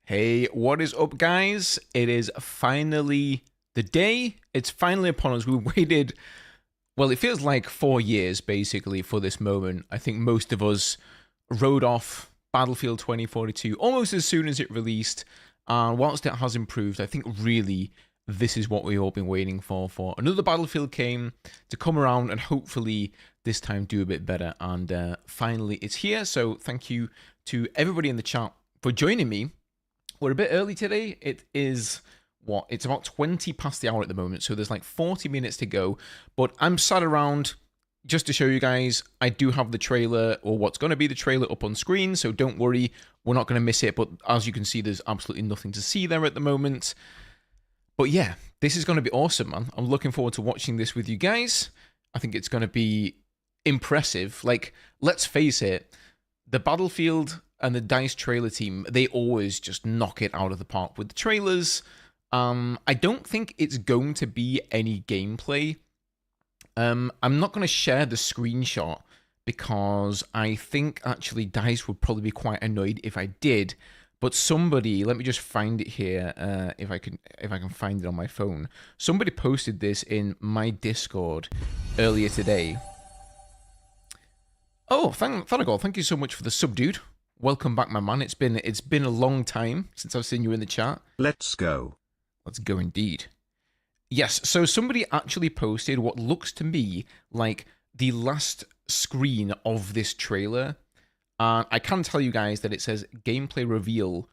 Hey, what is up, guys? It is finally the day. It's finally upon us. We waited, well, it feels like 4 years basically for this moment. I think most of us wrote off Battlefield 2042 almost as soon as it released. And whilst it has improved, I think really this is what we've all been waiting for. For another Battlefield came to come around and hopefully this time do a bit better. And finally, it's here. So thank you to everybody in the chat for joining me. We're a bit early today. It is, what? It's about 20 past the hour at the moment, so there's like 40 minutes to go. But I'm sat around just to show you guys. I do have the trailer, or what's going to be the trailer, up on screen, so don't worry. We're not going to miss it, but as you can see, there's absolutely nothing to see there at the moment. But yeah, this is going to be awesome, man. I'm looking forward to watching this with you guys. I think it's going to be impressive. Like, let's face it, the Battlefield and the DICE trailer team, they always just knock it out of the park with the trailers. I don't think it's going to be any gameplay. I'm not going to share the screenshot because I think actually DICE would probably be quite annoyed if I did. But somebody, let me just find it here, if I can find it on my phone. Somebody posted this in my Discord earlier today. Oh, Thanagal, thank you so much for the sub, dude. Welcome back, my man. It's been a long time since I've seen you in the chat. Let's go. Let's go indeed. Yes, so somebody actually posted what looks to me like the last screen of this trailer. I can tell you guys that it says gameplay reveal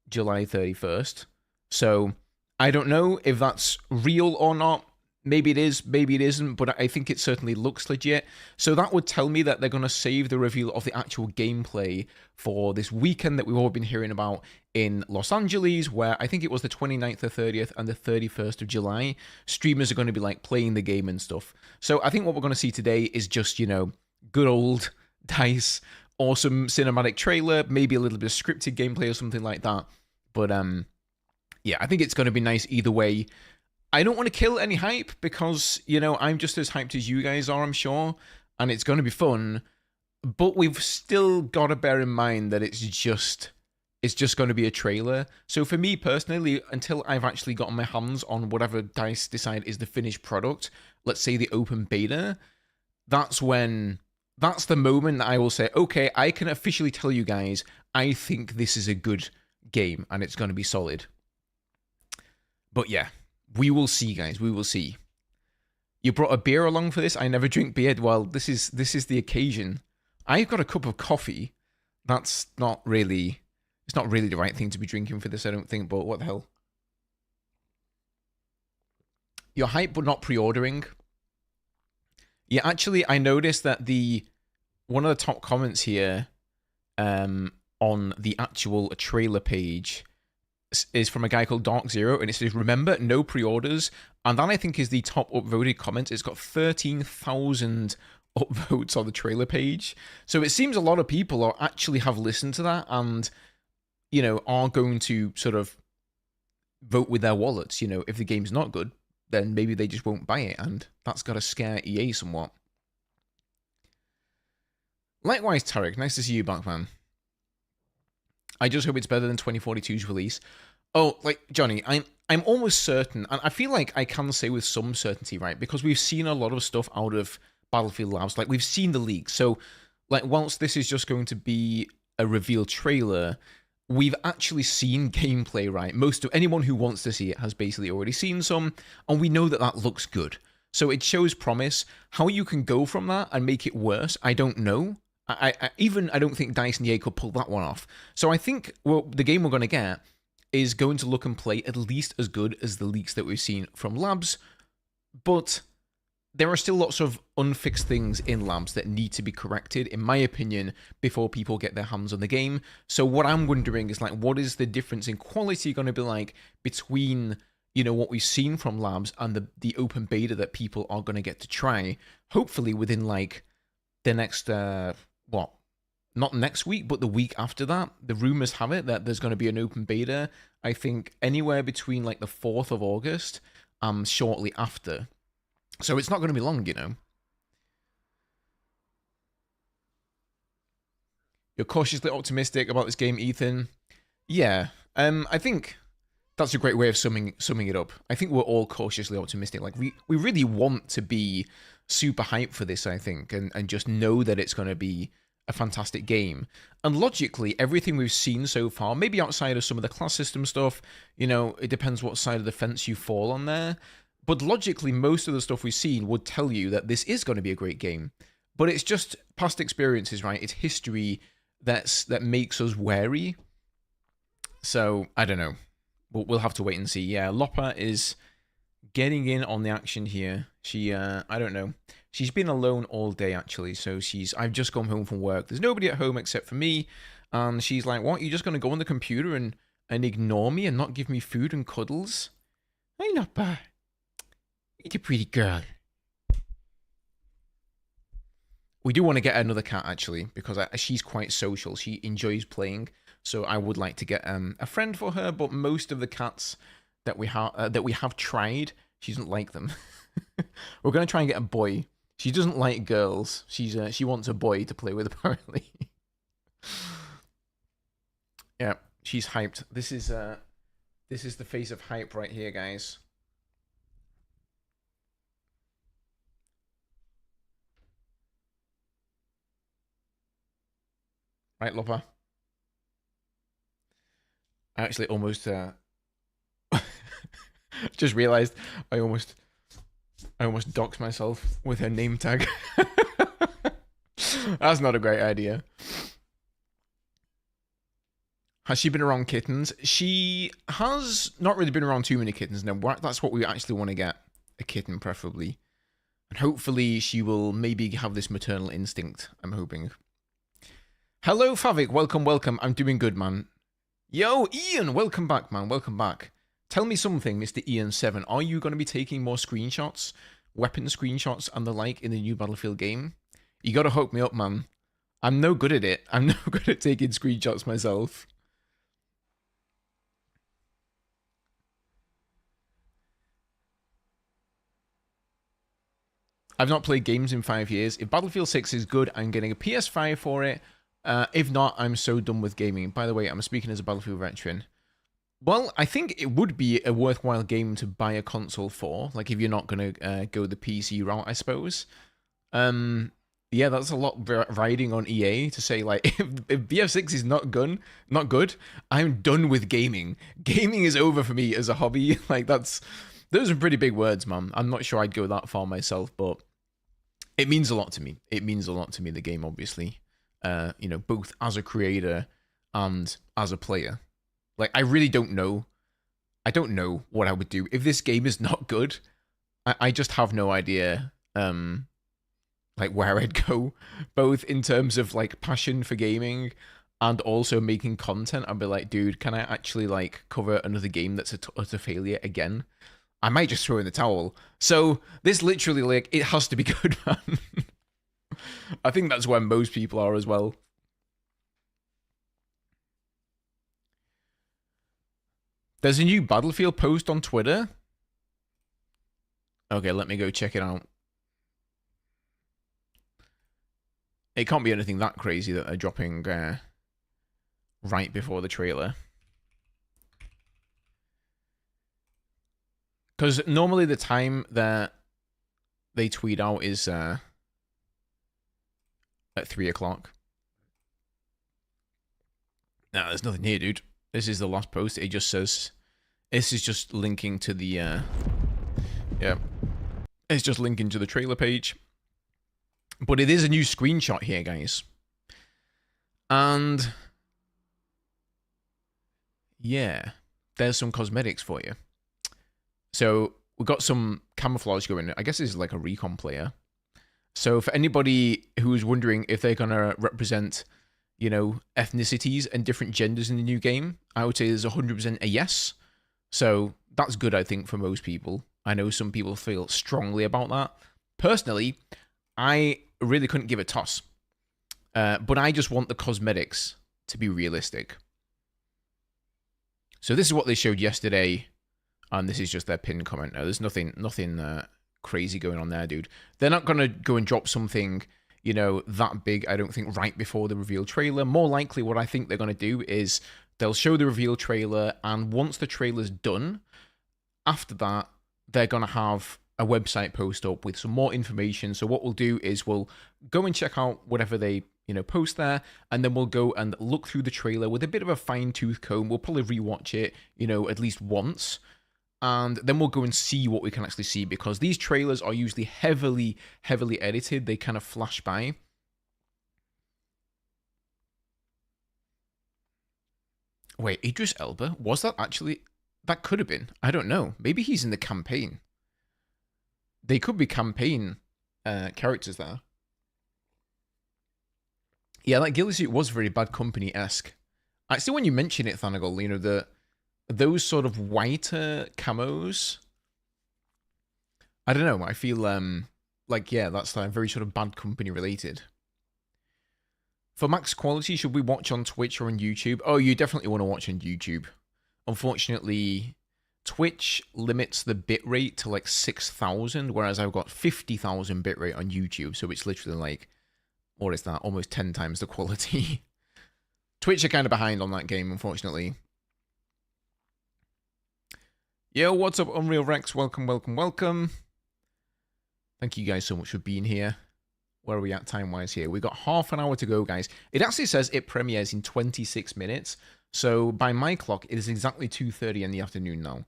July 31st. So I don't know if that's real or not. Maybe it is, maybe it isn't, but I think it certainly looks legit. So that would tell me that they're going to save the reveal of the actual gameplay for this weekend that we've all been hearing about in Los Angeles, where I think it was the 29th, the 30th, and the 31st of July. Streamers are going to be like playing the game and stuff. So I think what we're going to see today is just, you know, good old DICE, awesome cinematic trailer, maybe a little bit of scripted gameplay or something like that. But yeah, I think it's going to be nice either way. I don't want to kill any hype because, you know, I'm just as hyped as you guys are, I'm sure, and it's going to be fun, but we've still got to bear in mind that it's just going to be a trailer. So for me personally, until I've actually gotten my hands on whatever DICE decide is the finished product, let's say the open beta, that's the moment that I will say, okay, I can officially tell you guys, I think this is a good game and it's going to be solid. But yeah. We will see, guys. We will see. You brought a beer along for this? I never drink beer. Well, this is the occasion. I've got a cup of coffee. That's not really... It's not really the right thing to be drinking for this, I don't think, but what the hell? You're hyped but not pre-ordering. Yeah, actually, I noticed that one of the top comments here on the actual trailer page is from a guy called Dark Zero, and it says, remember, no pre-orders. And that, I think, is the top upvoted comment. It's got 13,000 upvotes on the trailer page. So it seems a lot of people are actually have listened to that and, you know, are going to sort of vote with their wallets. You know, if the game's not good, then maybe they just won't buy it, and that's got to scare EA somewhat. Likewise, Tarek, nice to see you back, man. I just hope it's better than 2042's release. Oh, like, Johnny, I'm almost certain, and I feel like I can say with some certainty, right? Because we've seen a lot of stuff out of Battlefield Labs. Like, we've seen the leaks. So, like, whilst this is just going to be a reveal trailer, we've actually seen gameplay, right? Anyone who wants to see it has basically already seen some, and we know that that looks good. So it shows promise. How you can go from that and make it worse, I don't know. I don't think DICE and EA could pull that one off. So I think the game we're going to get is going to look and play at least as good as the leaks that we've seen from Labs, but there are still lots of unfixed things in Labs that need to be corrected, in my opinion, before people get their hands on the game. So what I'm wondering is, like, what is the difference in quality going to be like between, you know, what we've seen from Labs and the open beta that people are going to get to try, hopefully within, like, the next... not next week, but the week after that. The rumors have it that there's going to be an open beta, I think, anywhere between like the 4th of August and shortly after. So it's not going to be long, you know. You're cautiously optimistic about this game, Ethan. Yeah, I think that's a great way of summing it up. I think we're all cautiously optimistic. Like we really want to be super hyped for this, I think, and just know that it's going to be a fantastic game. And logically, everything we've seen so far, maybe outside of some of the class system stuff, it depends what side of the fence you fall on there. But logically, most of the stuff we've seen would tell you that this is going to be a great game. But it's just past experiences, right? It's history that makes us wary. So, I don't know. We'll have to wait and see. Yeah, Loppa is getting in on the action here. She, I don't know. She's been alone all day, actually. So I've just come home from work. There's nobody at home except for me. And she's like, what? You're just going to go on the computer and ignore me and not give me food and cuddles? Hey, Loppa. You're a pretty girl. We do want to get another cat, actually, because she's quite social. She enjoys playing. So I would like to get a friend for her, but most of the cats that we have tried, she doesn't like them. We're going to try and get a boy. She doesn't like girls. She wants a boy to play with, apparently. Yeah, she's hyped. This is the face of hype right here, guys. Right, Loppa? I actually almost just realized I almost doxed myself with her name tag. That's not a great idea. Has she been around kittens? She has not really been around too many kittens. No, that's what we actually want to get. A kitten, preferably. And hopefully she will maybe have this maternal instinct, I'm hoping. Hello, Favik. Welcome, welcome. I'm doing good, man. Yo, Ian. Welcome back, man. Welcome back. Tell me something, Mr. Ian7. Are you going to be taking more screenshots, weapon screenshots, and the like in the new Battlefield game? You got to hook me up, man. I'm no good at it. I'm no good at taking screenshots myself. I've not played games in 5 years. If Battlefield 6 is good, I'm getting a PS5 for it. If not, I'm so done with gaming. By the way, I'm speaking as a Battlefield veteran. Well, I think it would be a worthwhile game to buy a console for. Like, if you're not going to go the PC route, I suppose. Yeah, that's a lot riding on EA to say, like, if BF6 is not good, I'm done with gaming. Gaming is over for me as a hobby. Like, those are pretty big words, man. I'm not sure I'd go that far myself, but it means a lot to me. It means a lot to me, the game, obviously. Both as a creator and as a player. Like, I really don't know. I don't know what I would do. If this game is not good, I just have no idea, like, where I'd go. Both in terms of, like, passion for gaming and also making content. I'd be like, dude, can I actually, like, cover another game that's a utter failure again? I might just throw in the towel. So, this literally, like, it has to be good, man. I think that's where most people are as well. There's a new Battlefield post on Twitter. Okay, let me go check it out. It can't be anything that crazy that they're dropping right before the trailer. Because normally the time that they tweet out is at 3 o'clock. No, there's nothing here, dude. This is the last post. It just says... This is just linking to the... yeah. It's just linking to the trailer page. But it is a new screenshot here, guys. And... yeah. There's some cosmetics for you. So, we've got some camouflage going. I guess this is like a recon player. So, for anybody who's wondering if they're going to represent... ethnicities and different genders in the new game, I would say there's 100% a yes. So that's good, I think, for most people. I know some people feel strongly about that. Personally, I really couldn't give a toss. But I just want the cosmetics to be realistic. So this is what they showed yesterday, and this is just their pinned comment. Now, there's nothing crazy going on there, dude. They're not going to go and drop something... that big, I don't think, right before the reveal trailer. More likely, what I think they're going to do is They'll show the reveal trailer, and once the trailer's done, after that, they're going to have a website post up with some more information. So what we'll do is we'll go and check out whatever they post there, and then we'll go and look through the trailer with a bit of a fine-tooth comb. We'll probably rewatch it, at least once, and then we'll go and see what we can actually see, because these trailers are usually heavily edited. They kind of flash by. Wait, Idris Elba? Was that actually... That could have been. I don't know. Maybe he's in the campaign. They could be campaign characters there. Yeah, that ghillie suit was very Bad Company-esque. Actually, when you mention it, Thanagal, those sort of whiter camos... I don't know. I feel that's very sort of Bad Company related. For max quality, should we watch on Twitch or on YouTube? Oh, you definitely want to watch on YouTube. Unfortunately, Twitch limits the bitrate to like 6,000, whereas I've got 50,000 bitrate on YouTube, so it's literally like, what is that? Almost 10 times the quality. Twitch are kind of behind on that game, unfortunately. Yo, what's up, Unreal Rex? Welcome. Thank you guys so much for being here. Where are we at time-wise here? We've got half an hour to go, guys. It actually says it premieres in 26 minutes. So by my clock, it is exactly 2:30 in the afternoon now.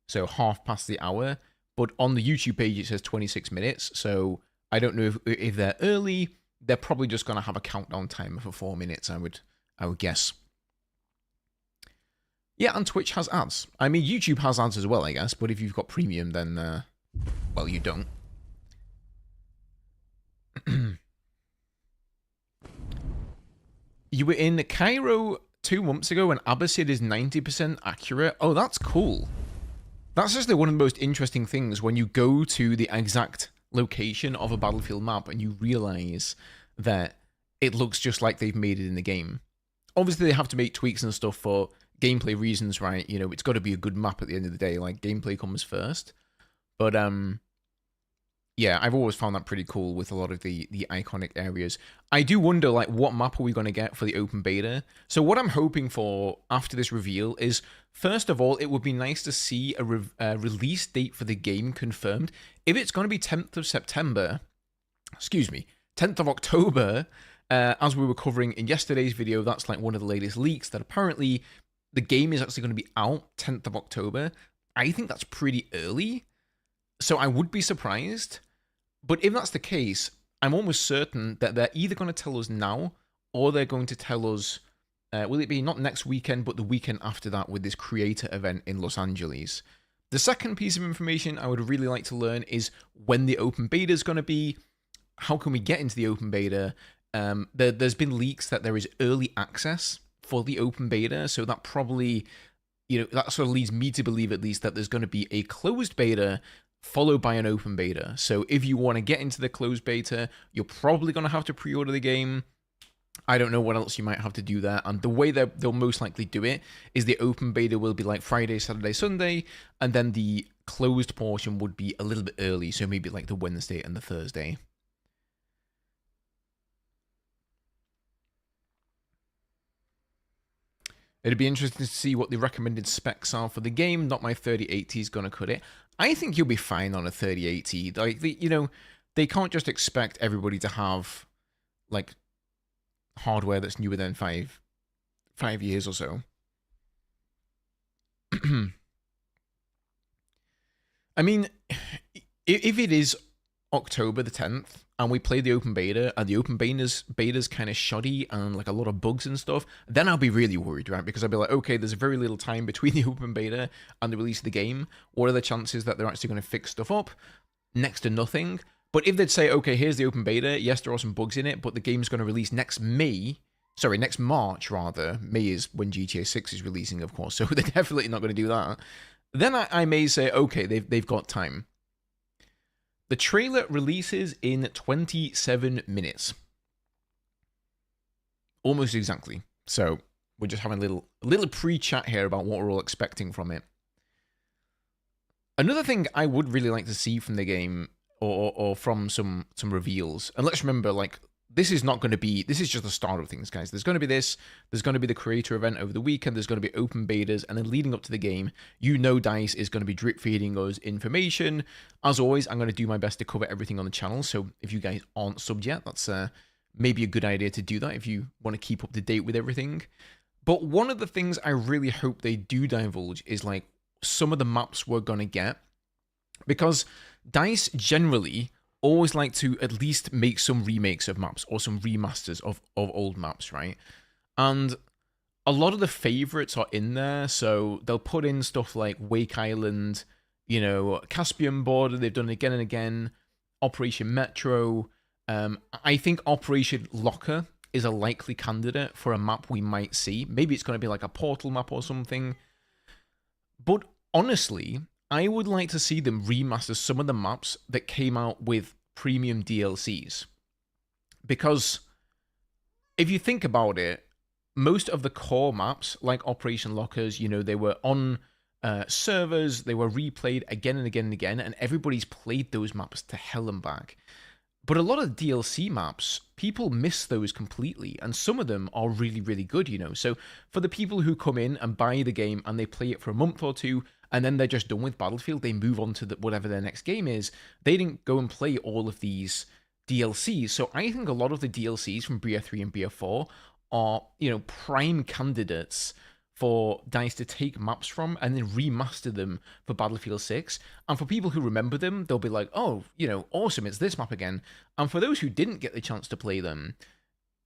So half past the hour. But on the YouTube page, it says 26 minutes. So I don't know if they're early. They're probably just going to have a countdown timer for 4 minutes, I would guess. Yeah, and Twitch has ads. I mean, YouTube has ads as well, I guess. But if you've got premium, then, well, you don't. You were in Cairo 2 months ago and Abbasid is 90% accurate. Oh, that's cool. That's just one of the most interesting things when you go to the exact location of a Battlefield map and you realize that it looks just like they've made it in the game. Obviously, they have to make tweaks and stuff for gameplay reasons, right? It's got to be a good map at the end of the day. Like, gameplay comes first. But, yeah, I've always found that pretty cool with a lot of the iconic areas. I do wonder, like, what map are we going to get for the open beta? So what I'm hoping for after this reveal is, first of all, it would be nice to see a release date for the game confirmed. If it's going to be 10th of September, 10th of October, as we were covering in yesterday's video, that's like one of the latest leaks that apparently the game is actually going to be out 10th of October. I think that's pretty early, so I would be surprised. But if that's the case, I'm almost certain that they're either going to tell us now, or they're going to tell us, will it be not next weekend, but the weekend after that with this creator event in Los Angeles. The second piece of information I would really like to learn is when the open beta is going to be. How can we get into the open beta? There's been leaks that there is early access for the open beta, so that probably, that sort of leads me to believe at least that there's going to be a closed beta followed by an open beta. So if you want to get into the closed beta, you're probably going to have to pre-order the game. I don't know what else you might have to do there. And the way they'll most likely do it is the open beta will be like Friday, Saturday, Sunday, and then the closed portion would be a little bit early, so maybe like the Wednesday and the Thursday. It'd be interesting to see what the recommended specs are for the game. Not my 3080 is going to cut it. I think you'll be fine on a 3080. Like, they can't just expect everybody to have, like, hardware that's newer than five years or so. I mean, if it is October the 10th, and we play the open beta, and the open beta's kind of shoddy and like a lot of bugs and stuff, then I'll be really worried, right? Because I'll be like, okay, there's very little time between the open beta and the release of the game. What are the chances that they're actually going to fix stuff up? Next to nothing. But if they'd say, okay, here's the open beta, yes, there are some bugs in it, but the game's going to release next March, rather. May is when GTA 6 is releasing, of course, so they're definitely not going to do that. Then I may say, okay, they've got time. The trailer releases in 27 minutes. Almost exactly. So we're just having a little pre-chat here about what we're all expecting from it. Another thing I would really like to see from the game, or from some reveals, and let's remember, like, this is not going to be, this is just the start of things, guys. There's going to be this, there's going to be the creator event over the weekend, there's going to be open betas, and then leading up to the game, you know DICE is going to be drip feeding us information. As always, I'm going to do my best to cover everything on the channel, so if you guys aren't subbed yet, that's maybe a good idea to do that if you want to keep up to date with everything. But one of the things I really hope they do divulge is like some of the maps we're going to get, because DICE generally always like to at least make some remakes of maps or some remasters of old maps, right? And a lot of the favorites are in there, so they'll put in stuff like Wake Island, you know, Caspian Border, they've done it again and again, Operation Metro. I think Operation Locker is a likely candidate for a map we might see. Maybe it's going to be like a portal map or something. But honestly, I would like to see them remaster some of the maps that came out with premium DLCs. Because if you think about it, most of the core maps, like Operation Lockers, you know, they were on servers, they were replayed again and again and again, and everybody's played those maps to hell and back. But a lot of DLC maps, people miss those completely, and some of them are really, really good, you know. So for the people who come in and buy the game and they play it for a month or two, and then they're just done with Battlefield, they move on to whatever their next game is, they didn't go and play all of these DLCs. So I think a lot of the DLCs from BF3 and BF4 are, you know, prime candidates for DICE to take maps from and then remaster them for Battlefield 6. And for people who remember them, they'll be like, oh, you know, awesome, it's this map again. And for those who didn't get the chance to play them,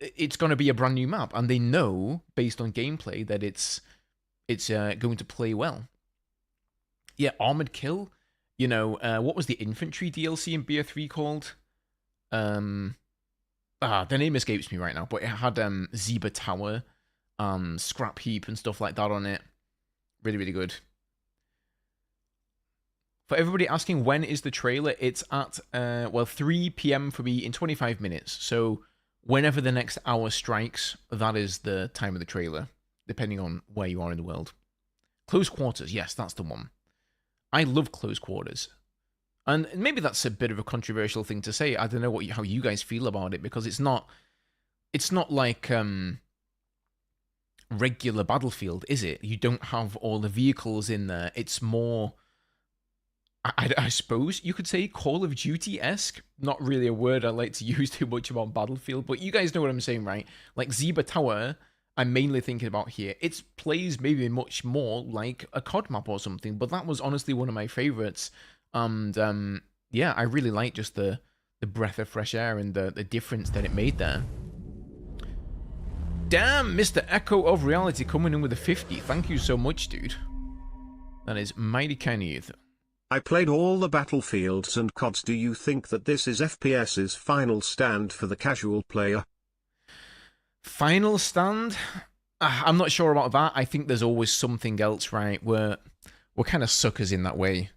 it's going to be a brand new map. And they know, based on gameplay, that it's going to play well. Yeah, Armored Kill. You know, what was the infantry DLC in BF3 called? The name escapes me right now, but it had Zeba Tower, Scrap Heap and stuff like that on it. Really, really good. For everybody asking when is the trailer, it's at, 3 p.m. for me in 25 minutes. So whenever the next hour strikes, that is the time of the trailer, depending on where you are in the world. Close Quarters, yes, that's the one. I love Close Quarters. And maybe that's a bit of a controversial thing to say. I don't know how you guys feel about it, because it's not like regular Battlefield, is it? You don't have all the vehicles in there. It's more, I suppose you could say, Call of Duty-esque. Not really a word I like to use too much about Battlefield, but you guys know what I'm saying, right? Like Zeba Tower, I'm mainly thinking about here. It plays maybe much more like a COD map or something, but that was honestly one of my favorites. And yeah, I really like just the breath of fresh air and the difference that it made there. Damn, Mr. Echo of Reality coming in with a 50. Thank you so much, dude. That is mighty kind of you. I played all the Battlefields and CODs. Do you think that this is FPS's final stand for the casual player? Final stand? I'm not sure about that. I think there's always something else, right? We're kind of suckers in that way.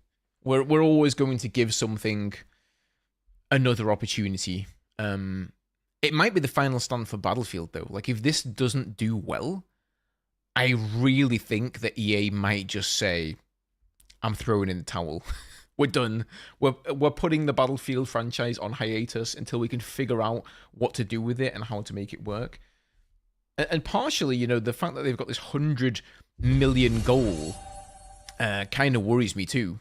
We're always going to give something another opportunity. It might be the final stand for Battlefield, though. Like, if this doesn't do well, I really think that EA might just say, I'm throwing in the towel. We're done. We're putting the Battlefield franchise on hiatus until we can figure out what to do with it and how to make it work. And partially, you know, the fact that they've got this 100 million goal kind of worries me too.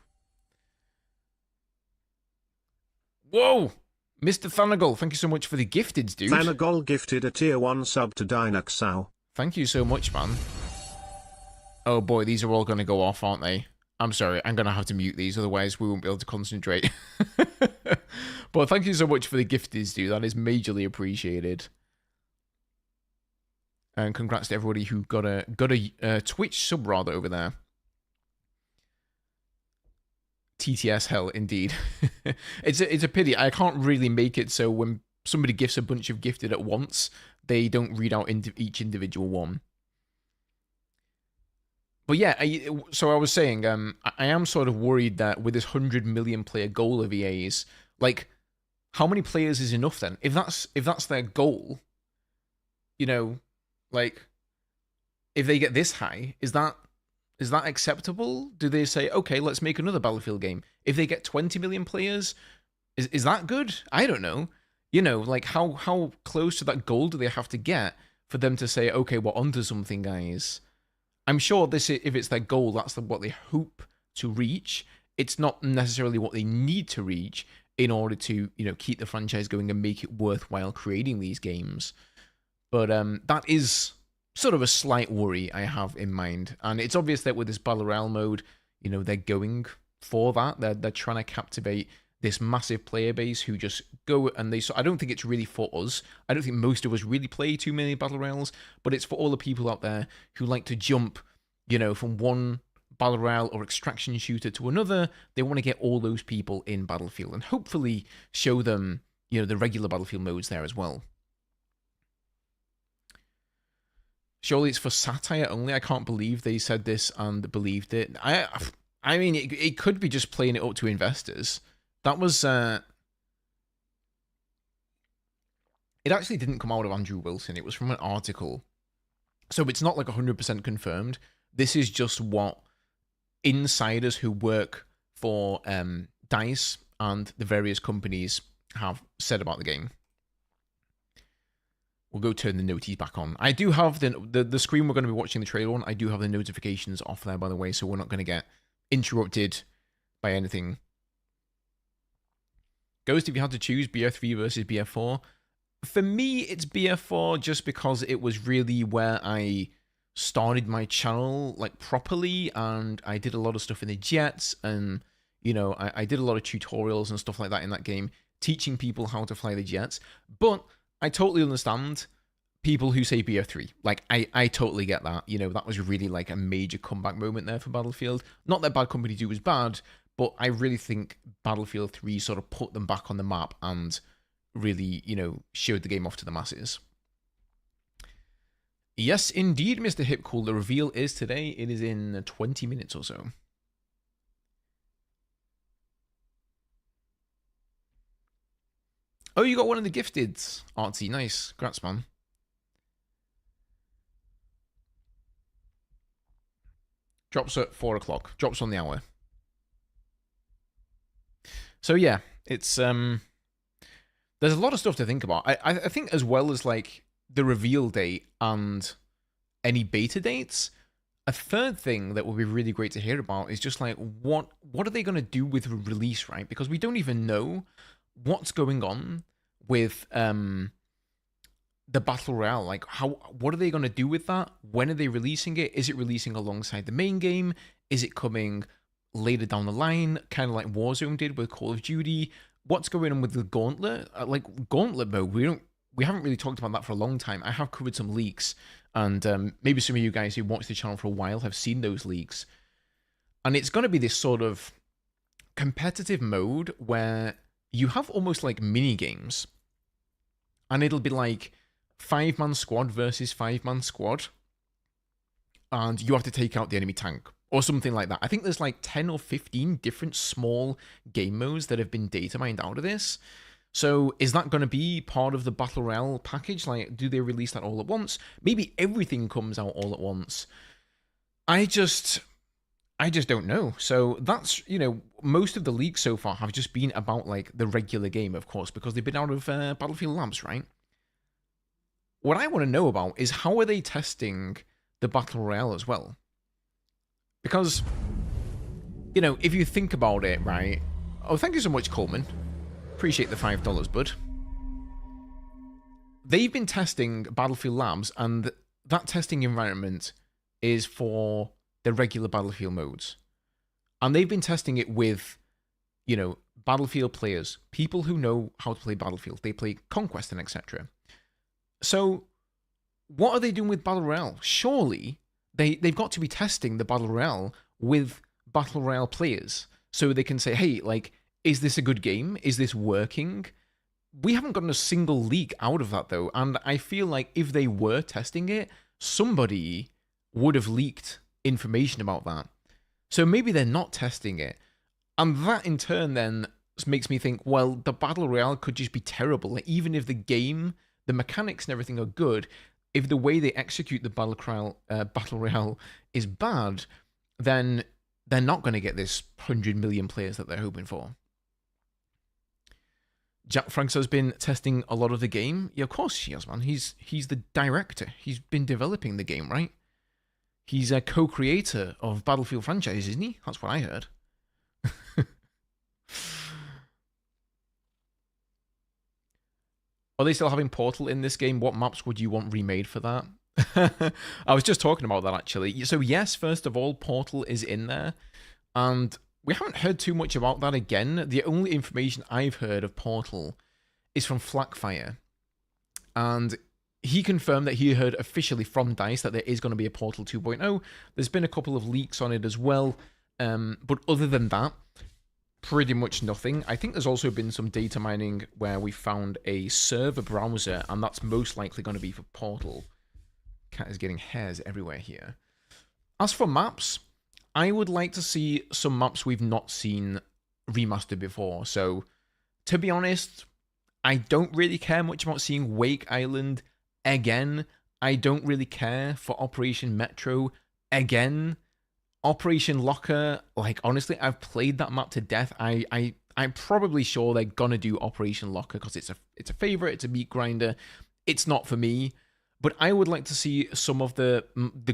Whoa! Mr. Thanagal, thank you so much for the gifteds, dude. Thanagal gifted a tier 1 sub to Dynaxow. Thank you so much, man. Oh boy, these are all going to go off, aren't they? I'm sorry, I'm going to have to mute these, otherwise we won't be able to concentrate. But thank you so much for the gifteds, dude. That is majorly appreciated. And congrats to everybody who got a Twitch sub rather over there. TTS hell, indeed. It's a pity. I can't really make it so when somebody gifts a bunch of gifted at once, they don't read out each individual one. But yeah, so I was saying, I am sort of worried that with this 100 million player goal of EA's, like, how many players is enough then? If that's their goal, you know, like, if they get this high, is that acceptable? Do they say, okay, let's make another Battlefield game? If they get 20 million players, is that good? I don't know. You know, like how close to that goal do they have to get for them to say, okay, we're onto something, guys? I'm sure this, if it's their goal, that's what they hope to reach. It's not necessarily what they need to reach in order to, you know, keep the franchise going and make it worthwhile creating these games. But that is sort of a slight worry I have in mind, and it's obvious that with this battle royale mode, you know, they're going for that. They're trying to captivate this massive player base who just go and they. So I don't think it's really for us. I don't think most of us really play too many battle royales, but it's for all the people out there who like to jump, you know, from one battle royale or extraction shooter to another. They want to get all those people in Battlefield and hopefully show them, you know, the regular Battlefield modes there as well. Surely it's for satire only. I can't believe they said this and believed it. I mean, it could be just playing it up to investors. That was it actually didn't come out of Andrew Wilson. It was from an article, so it's not like 100% confirmed. This is just what insiders who work for DICE and the various companies have said about the game. We'll go turn the noties back on. I do have the screen we're going to be watching the trailer on. I do have the notifications off there, by the way, so we're not going to get interrupted by anything. Ghost, if you had to choose BF3 versus BF4, for me, it's BF4 just because it was really where I started my channel like properly, and I did a lot of stuff in the jets, and you know, I did a lot of tutorials and stuff like that in that game, teaching people how to fly the jets. But I totally understand people who say BF3. Like, I totally get that. You know, that was really like a major comeback moment there for Battlefield. Not that Bad Company 2 was bad, but I really think Battlefield 3 sort of put them back on the map and really, you know, showed the game off to the masses. Yes, indeed, Mr. Hipcool. The reveal is today. It is in 20 minutes or so. Oh, you got one of the gifteds, Artsy. Nice. Congrats, man. Drops at 4 o'clock. Drops on the hour. So yeah, it's there's a lot of stuff to think about. I think as well as like the reveal date and any beta dates, a third thing that would be really great to hear about is just like what are they going to do with release, right? Because we don't even know what's going on with the battle royale. Like what are they going to do with that? When are they releasing it? Is it releasing alongside the main game? Is it coming later down the line, kind of like Warzone did with Call of Duty? What's going on with the Gauntlet? Like Gauntlet mode, we haven't really talked about that for a long time. I have covered some leaks, and maybe some of you guys who watched the channel for a while have seen those leaks. And it's going to be this sort of competitive mode where you have almost like mini games, and it'll be like 5-man squad versus 5-man squad, and you have to take out the enemy tank or something like that. I think there's like 10 or 15 different small game modes that have been data mined out of this. So is that going to be part of the Battle Royale package? Like, do they release that all at once? Maybe everything comes out all at once. I just don't know. So that's, you know, most of the leaks so far have just been about like the regular game, of course, because they've been out of Battlefield Labs, right? What I want to know about is how are they testing the Battle Royale as well? Because, you know, if you think about it, right? Oh, thank you so much, Coleman. Appreciate the $5, bud. They've been testing Battlefield Labs, and that testing environment is for the regular Battlefield modes. And they've been testing it with, you know, Battlefield players, people who know how to play Battlefield. They play Conquest and etc. So, what are they doing with Battle Royale? Surely they've got to be testing the Battle Royale with Battle Royale players, so they can say, hey, like, is this a good game? Is this working? We haven't gotten a single leak out of that, though, and I feel like if they were testing it, somebody would have leaked information about that. So maybe they're not testing it. And that, in turn, then makes me think, well, the Battle Royale could just be terrible. Like, even if the game, the mechanics and everything are good, if the way they execute the Battle Royale is bad, then they're not going to get this 100 million players that they're hoping for. Jack Franks has been testing a lot of the game. Yeah, of course he has, man. He's the director. He's been developing the game, right? He's a co-creator of Battlefield franchise, isn't he? That's what I heard. Are they still having Portal in this game? What maps would you want remade for that? I was just talking about that actually. So yes, first of all, Portal is in there, and we haven't heard too much about that again. The only information I've heard of Portal is from Flackfire, and he confirmed that he heard officially from DICE that there is going to be a Portal 2.0. There's been a couple of leaks on it as well, but other than that, pretty much nothing. I think there's also been some data mining where we found a server browser, and that's most likely going to be for Portal. Cat is getting hairs everywhere here. As for maps, I would like to see some maps we've not seen remastered before. So, to be honest, I don't really care much about seeing Wake Island again. I don't really care for Operation Metro again. Operation Locker, like, honestly, I've played that map to death. I'm probably sure they're gonna do Operation Locker because it's a favorite, it's a meat grinder. It's not for me, but I would like to see some of the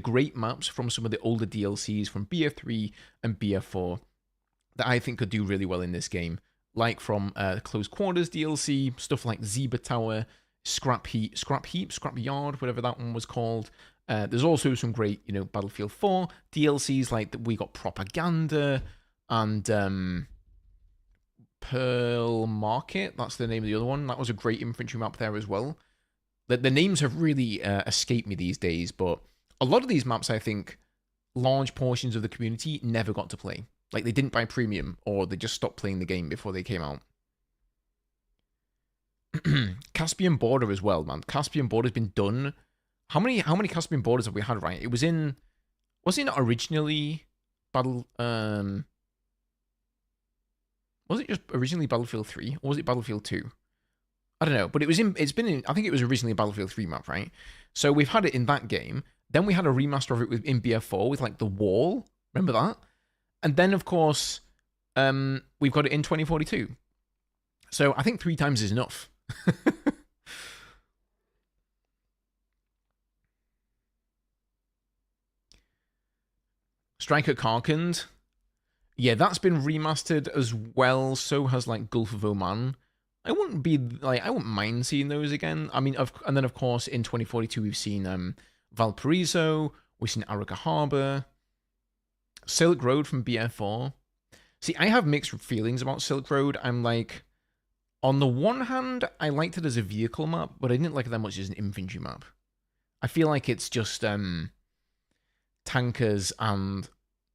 great maps from some of the older DLCs from BF3 and BF4 that I think could do really well in this game, like from Close Quarters DLC, stuff like Zebra Tower, Scrap Yard, whatever that one was called. There's also some great, Battlefield 4 DLCs, like we got Propaganda and Pearl Market. That's the name of the other one. That was a great infantry map there as well. The names have really escaped me these days, but a lot of these maps, I think, large portions of the community never got to play. Like, they didn't buy premium, or they just stopped playing the game before they came out. Caspian Border as well, man. Caspian Border's been done. How many Caspian Borders have we had, right? It was in... Was it not originally... Was it just originally Battlefield 3? Or was it Battlefield 2? I don't know, but it's been in, I think it was originally a Battlefield 3 map, right? So we've had it in that game. Then we had a remaster of it in BF4 with, like, the wall. Remember that? And then, of course, we've got it in 2042. So I think 3 times is enough. Striker Karkand. Yeah, that's been remastered as well. So has, like, Gulf of Oman. I wouldn't mind seeing those again. I mean, and then of course in 2042 we've seen Valparaiso, we've seen Arica Harbor, Silk Road from BF4. See, I have mixed feelings about Silk Road. I'm like, on the one hand, I liked it as a vehicle map, but I didn't like it that much as an infantry map. I feel like it's just tankers and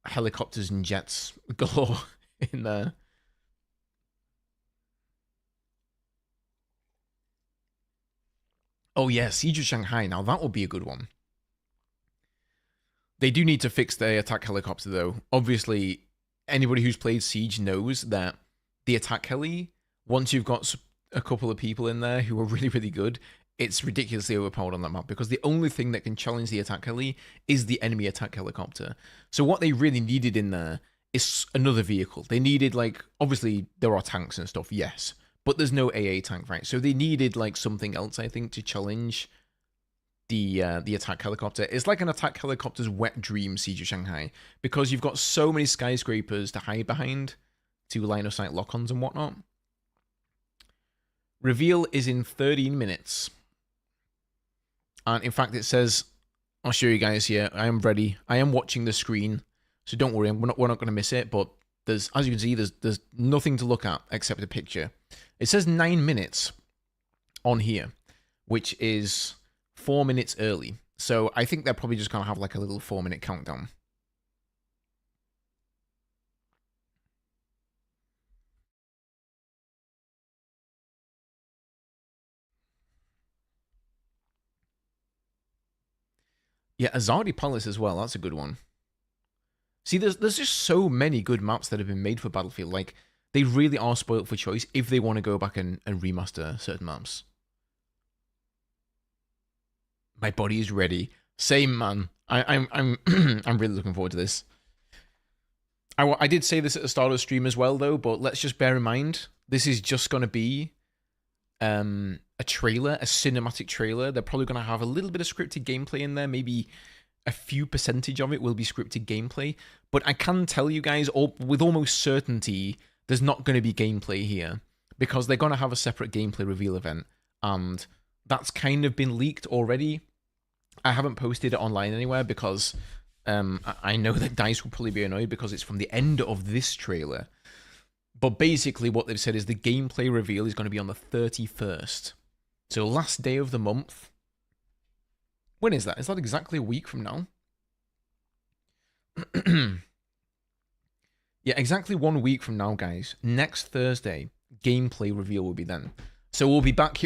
helicopters and jets galore in there. Oh yeah, Siege of Shanghai. Now that would be a good one. They do need to fix their attack helicopter though. Obviously, anybody who's played Siege knows that the attack heli, once you've got a couple of people in there who are really, really good, it's ridiculously overpowered on that map because the only thing that can challenge the attack heli is the enemy attack helicopter. So what they really needed in there is another vehicle. They needed, like, obviously there are tanks and stuff, yes, but there's no AA tank, right? So they needed, like, something else, I think, to challenge the attack helicopter. It's like an attack helicopter's wet dream, Siege of Shanghai, because you've got so many skyscrapers to hide behind to line of sight lock-ons and whatnot. Reveal is in 13 minutes. And in fact, it says, I'll show you guys here. I am ready. I am watching the screen, so don't worry. We're not going to miss it. But there's, as you can see, there's nothing to look at except a picture. It says 9 minutes on here, which is 4 minutes early. So I think they're probably just going to have like a little 4-minute countdown. Yeah, Azadi Palace as well. That's a good one. See, there's just so many good maps that have been made for Battlefield. Like, they really are spoiled for choice if they want to go back and remaster certain maps. My body is ready. Same, man. I'm I'm really looking forward to this. I did say this at the start of the stream as well, though, but let's just bear in mind, this is just going to be a trailer, a cinematic trailer. They're probably going to have a little bit of scripted gameplay in there. Maybe a few percentage of it will be scripted gameplay. But I can tell you guys with almost certainty, there's not going to be gameplay here, because they're going to have a separate gameplay reveal event. And that's kind of been leaked already. I haven't posted it online anywhere because I know that DICE will probably be annoyed because it's from the end of this trailer. But basically what they've said is the gameplay reveal is going to be on the 31st. So last day of the month. When is that? Is that exactly a week from now? Yeah, exactly 1 week from now, guys. Next Thursday, gameplay reveal will be then. So we'll be back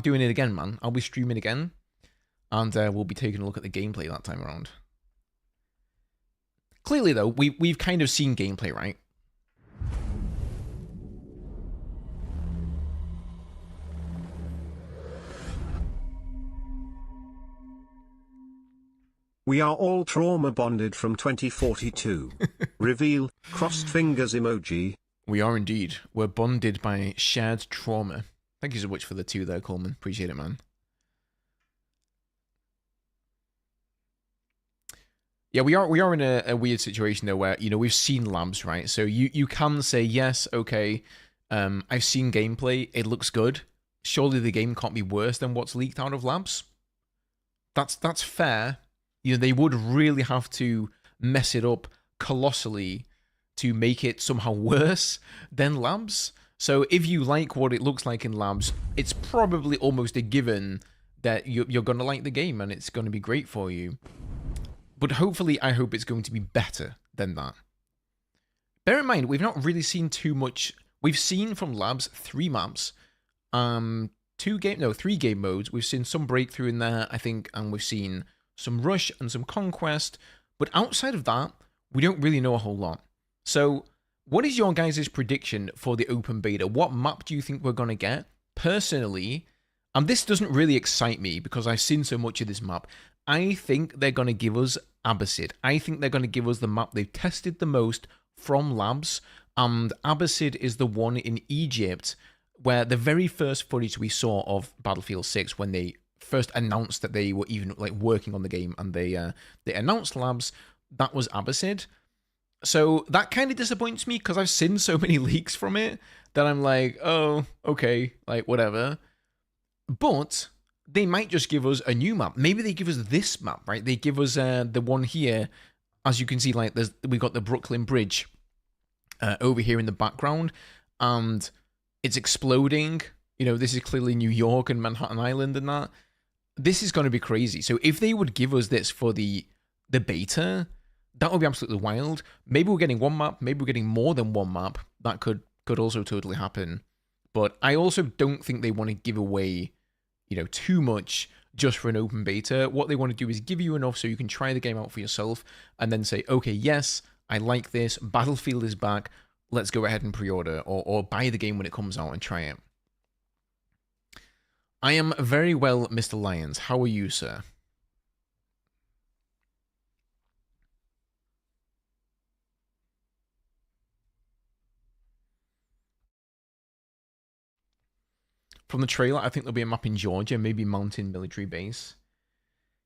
doing it again, man. I'll be streaming again. And we'll be taking a look at the gameplay that time around. Clearly, though, we've kind of seen gameplay, right? We are all trauma bonded from 2042. Reveal, crossed fingers emoji. We are indeed. We're bonded by shared trauma. Thank you so much for the 2 there, Coleman. Appreciate it, man. Yeah, we are in a weird situation though, where, you know, we've seen labs, right? So you can say, yes, okay, I've seen gameplay, it looks good. Surely the game can't be worse than what's leaked out of labs. That's fair. You know, they would really have to mess it up colossally to make it somehow worse than labs. So if you like what it looks like in labs, it's probably almost a given that you're going to like the game and it's going to be great for you. But hopefully, I hope it's going to be better than that. Bear in mind, we've not really seen too much. We've seen from labs 3 maps, 3 game modes. We've seen some breakthrough in there, I think, and we've seen some rush and some conquest. But outside of that, we don't really know a whole lot. So, what is your guys' prediction for the open beta? What map do you think we're going to get? Personally, and this doesn't really excite me because I've seen so much of this map, I think they're going to give us Abbasid. I think they're going to give us the map they've tested the most from labs, and Abbasid is the one in Egypt where the very first footage we saw of Battlefield 6, when they first announced that they were even like working on the game and they announced labs, that was Abbasid. So that kind of disappoints me because I've seen so many leaks from it that I'm like, oh, okay, like whatever. But they might just give us a new map. Maybe they give us this map, right? They give us the one here. As you can see, like we got the Brooklyn Bridge over here in the background, and it's exploding. You know, this is clearly New York and Manhattan Island and that. This is going to be crazy. So if they would give us this for the beta, that would be absolutely wild. Maybe we're getting one map. Maybe we're getting more than one map. That could also totally happen. But I also don't think they want to give away, you know, too much just for an open beta. What they want to do is give you enough so you can try the game out for yourself and then say, okay, yes, I like this. Battlefield is back. Let's go ahead and pre-order or buy the game when it comes out and try it. I am very well, Mr. Lyons. How are you, sir? From the trailer, I think there'll be a map in Georgia, maybe Mountain Military Base.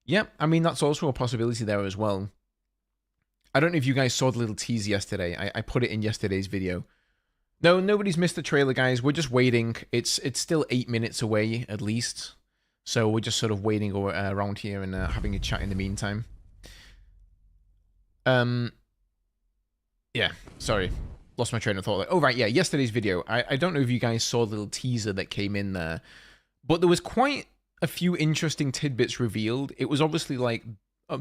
Yeah, I mean, that's also a possibility there as well. I don't know if you guys saw the little tease yesterday. I put it in yesterday's video. No, nobody's missed the trailer, guys. We're just waiting. It's still 8 minutes away, at least. So we're just sort of waiting around here and having a chat in the meantime. Yeah, sorry. Lost my train of thought. Oh, right, yeah, yesterday's video. I don't know if you guys saw the little teaser that came in there, but there was quite a few interesting tidbits revealed. It was obviously, like,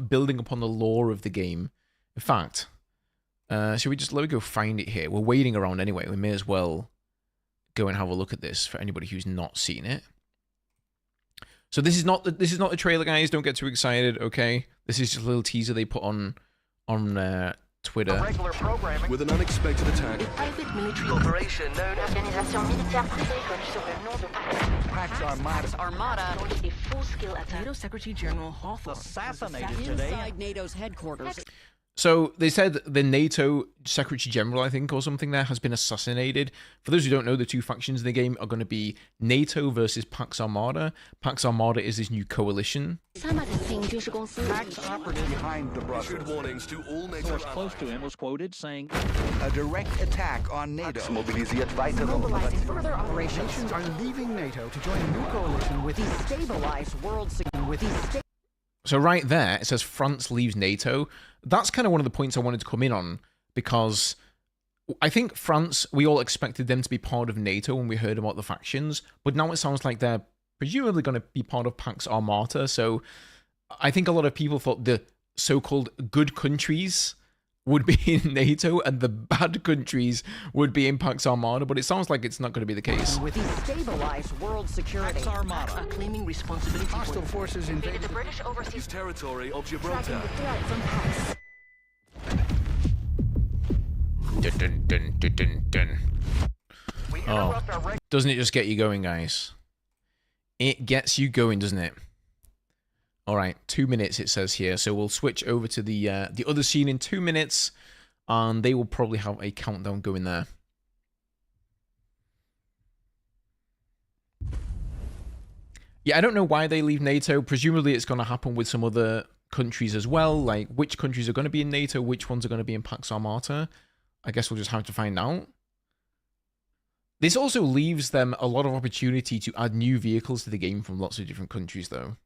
building upon the lore of the game. In fact, should we just let me go find it here? We're waiting around anyway. We may as well go and have a look at this for anybody who's not seen it. So this is not the trailer, guys. Don't get too excited, okay? This is just a little teaser they put on Twitter. Regular programming with an unexpected attack. A private military operation known as Organisation Militaire Française, connue sous le nom de Pax Armada. A full-scale attack. NATO Secretary General Hawthorne assassinated today at NATO's headquarters. So they said the NATO Secretary General, I think, or something there, has been assassinated. For those who don't know, the two factions in the game are going to be NATO versus Pax Armada. Pax Armada is this new coalition. Pax operative behind the Brussels. Issued warnings to all NATO Source close to him was quoted saying, A direct attack on NATO. mobilisiert weitere Mobilizing further operations. Nations are leaving NATO to join a new coalition with Destabilize world security. So right there, it says France leaves NATO. That's kind of one of the points I wanted to come in on, because I think France, we all expected them to be part of NATO when we heard about the factions, but now it sounds like they're presumably going to be part of Pax Armata. So I think a lot of people thought the so-called good countries would be in NATO and the bad countries would be in Pax Armada, but it sounds like it's not going to be the case. With destabilize world security. Pax Armada. Are claiming responsibility hostile for forces invaded the British overseas territory of tracking Gibraltar. the threat from Pax. Dun, dun, dun, dun, dun, dun. Oh, doesn't it just get you going, guys? It gets you going, doesn't it? All right, 2 minutes it says here, so we'll switch over to the other scene in 2 minutes, and they will probably have a countdown going there. Yeah, I don't know why they leave NATO. Presumably it's going to happen with some other countries as well, like which countries are going to be in NATO, which ones are going to be in Pax Armata. I guess we'll just have to find out. This also leaves them a lot of opportunity to add new vehicles to the game from lots of different countries, though.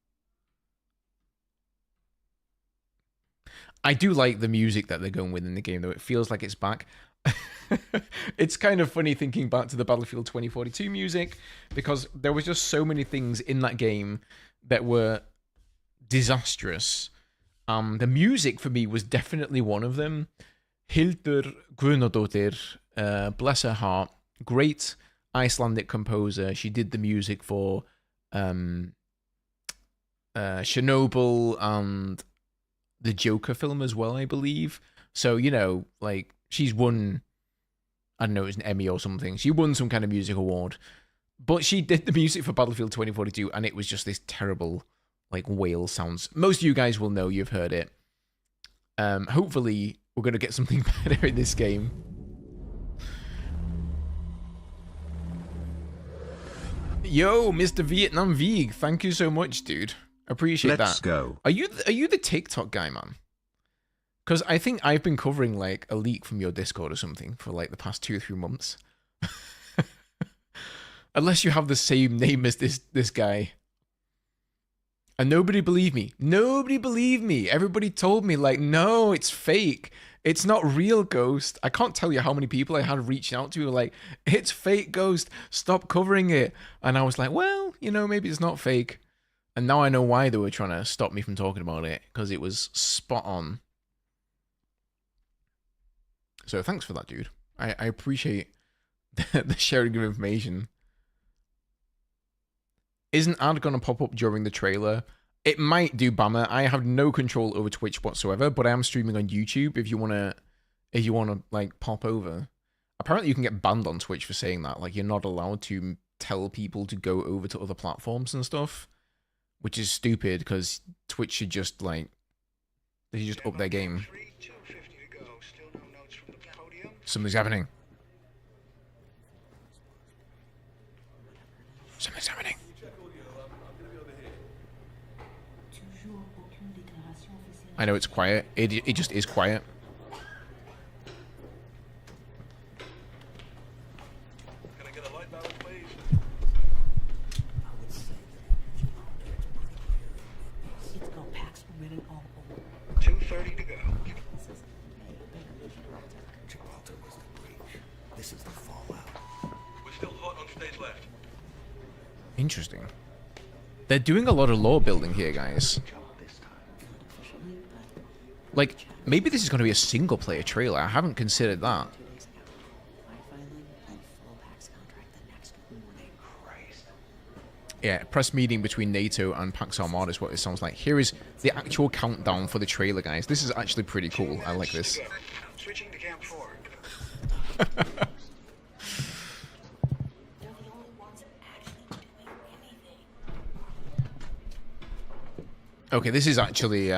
I do like the music that they're going with in the game, though. It feels like it's back. It's kind of funny thinking back to the Battlefield 2042 music, because there was just so many things in that game that were disastrous. The music for me was definitely one of them. Hildur Guðnadóttir, bless her heart, great Icelandic composer. She did the music for Chernobyl and the Joker film as well, I believe. So, you know, like, she's won, I don't know, it was an Emmy or something. She won some kind of music award. But she did the music for Battlefield 2042, and it was just this terrible, like, whale sounds. Most of you guys will know, you've heard it. Hopefully, we're going to get something better in this game. Yo, Mr. Vietnam Vig, thank you so much, dude. Appreciate that. Let's go. Are you the TikTok guy, man? Because I think I've been covering like a leak from your Discord or something for like the past 2 or 3 months. Unless you have the same name as this guy. And nobody believed me. Nobody believed me. Everybody told me like, no, it's fake. It's not real, Ghost. I can't tell you how many people I had reaching out to who were like, it's fake, Ghost. Stop covering it. And I was like, well, you know, maybe it's not fake. And now I know why they were trying to stop me from talking about it, because it was spot on. So thanks for that, dude. I appreciate the sharing of information. Isn't ad going to pop up during the trailer? It might do, Bammer. I have no control over Twitch whatsoever, but I am streaming on YouTube if you wanna like pop over. Apparently you can get banned on Twitch for saying that. Like, you're not allowed to tell people to go over to other platforms and stuff. Which is stupid, because Twitch should just, like, they should just up their game. Something's happening. Something's happening. I know it's quiet. It just is quiet. Interesting. They're doing a lot of lore building here, guys. Like, maybe this is going to be a single-player trailer. I haven't considered that. Yeah, press meeting between NATO and Pax Armada is what it sounds like. Here is the actual countdown for the trailer, guys. This is actually pretty cool. I like this. Switching to Camp 4. Okay, this is actually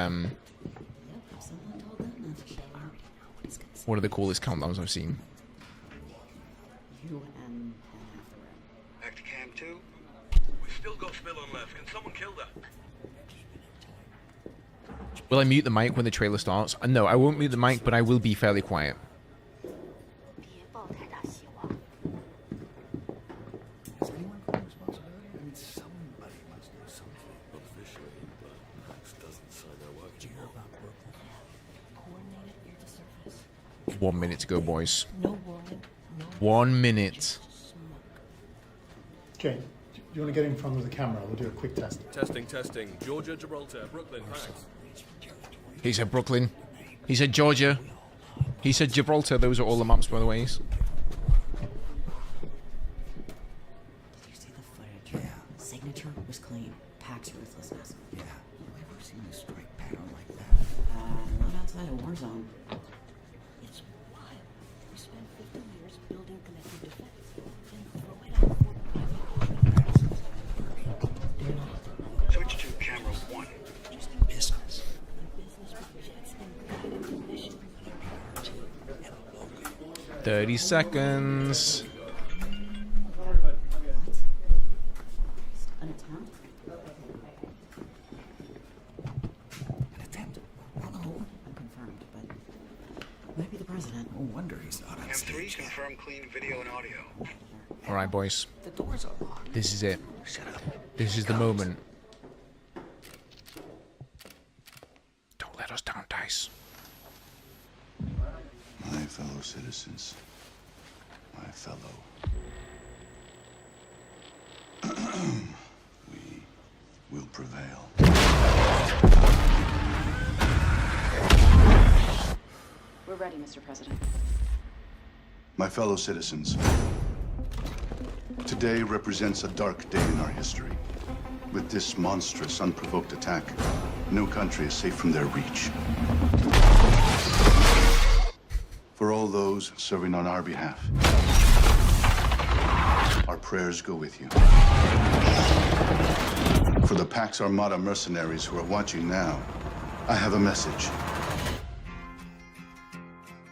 One of the coolest countdowns I've seen. Back to cam 2. We still got Spill on left. Can someone kill that? Will I mute the mic when the trailer starts? No, I won't mute the mic, but I will be fairly quiet. Is anyone claiming responsibility? I mean, somebody must do something. Officially, but Max doesn't sign their work anymore. 1 minute to go, boys. No warning. 1 minute. Okay, do you want to get in front of the camera? We'll do a quick test. Testing. Georgia, Gibraltar, Brooklyn, Pax. He said Brooklyn. He said Georgia. He said Gibraltar. Those are all the maps, by the way. Did you see the footage? Yeah. Signature was clean. Pack's ruthlessness. Yeah. Have you ever seen a strike pattern like that? Not outside a war zone. It's wild. We spent 50 years building connected defense. Then throw it out. Switch to camera 1. Just business. Business with jets and guided mission. 30 seconds. An attempt? An attempt? Oh, no. Unconfirmed, but maybe the president. No wonder he's not on Cam 3, stage. confirm clean video and audio. All right, boys. The doors are locked. This is it. Shut up. This is the moment. Don't let us down, Dice. My fellow citizens, my fellow. We will prevail. We're ready, Mr. President. My fellow citizens, today represents a dark day in our history. With this monstrous, unprovoked attack, no country is safe from their reach. For all those serving on our behalf, our prayers go with you. For the Pax Armada mercenaries who are watching now, I have a message.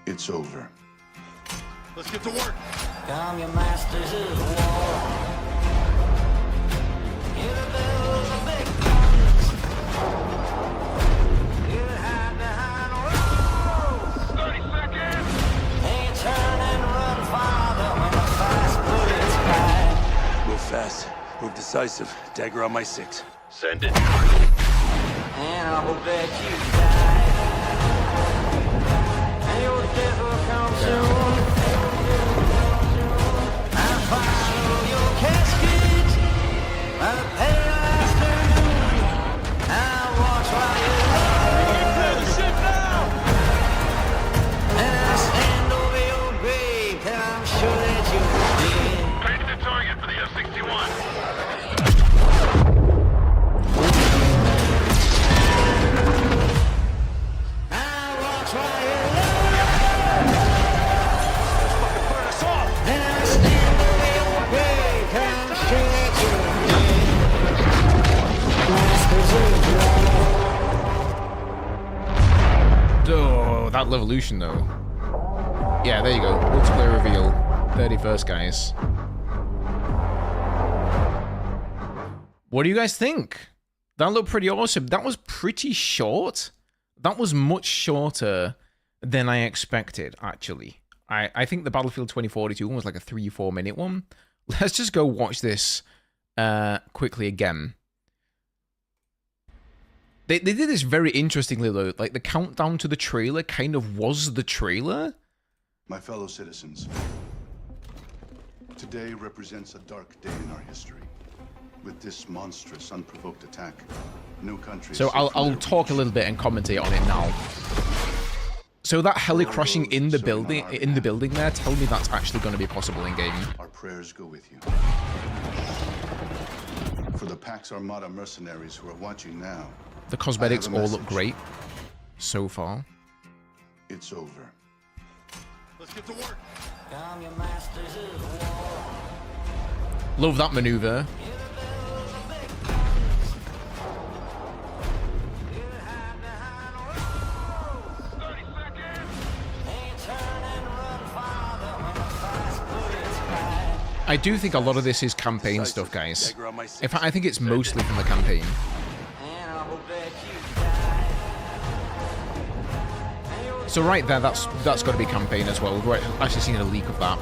It's over. Let's get to work. Come, your masters of war. Hear the bells of big guns. You hide behind walls. 30 seconds. And you turn and run farther when the fast bullets fly. Move fast. Move decisive. Dagger on my 6. Send it. And I hope that you die. And your death will come soon. I'll follow your casket by the pale afternoon. I'll watch while you lie. And I'll stand over your grave till I'm sure that you're dead. Paint the target for the F-61. I'll watch while you lie. Then I'll stand over your grave till I'm sure that you're dead. Oh, that Levolution, though. Yeah, there you go. Multiplayer reveal. 31st, guys. What do you guys think? That looked pretty awesome. That was pretty short. That was much shorter than I expected, actually. I think the Battlefield 2042 one was like a 3-4 minute one. Let's just go watch this quickly again. They did this very interestingly, though. Like, the countdown to the trailer kind of was the trailer. My fellow citizens, today represents a dark day in our history. With this monstrous, unprovoked attack, no country. So is safe from I'll their talk a reach. little bit and commentate on it now. So that heli crashing in the building, there, tell me that's actually going to be possible in game. Our prayers go with you. For the Pax Armada mercenaries who are watching now, The cosmetics I have a all look message. great so far. It's over. Let's get to work. Come, your masters of war. Love that maneuver. I do think a lot of this is campaign stuff, guys. In fact, I think it's mostly from the campaign. So right there, that's got to be campaign as well. We've actually seen a leak of that.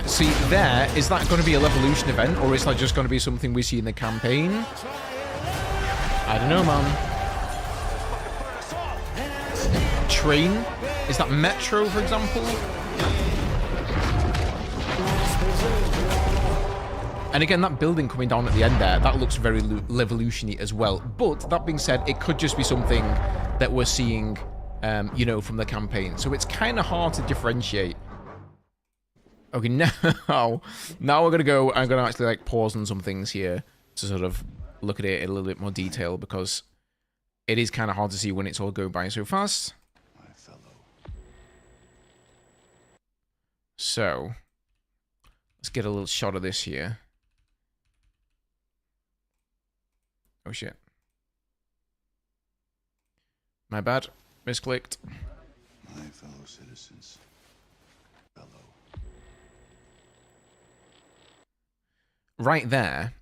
See, there, is that going to be a Levolution event, or is that just going to be something we see in the campaign? I don't know, man. Train? Is that Metro, for example? And again, that building coming down at the end there, that looks very Levolution-y as well. But, that being said, it could just be something that we're seeing, you know, from the campaign. So it's kind of hard to differentiate. Okay, now we're going to go, I'm going to actually like pause on some things here to sort of look at it in a little bit more detail, because it is kind of hard to see when it's all going by so fast. My fellow. So, let's get a little shot of this here. Oh shit. My bad. Misclicked. My fellow citizens. Fellow. Right there,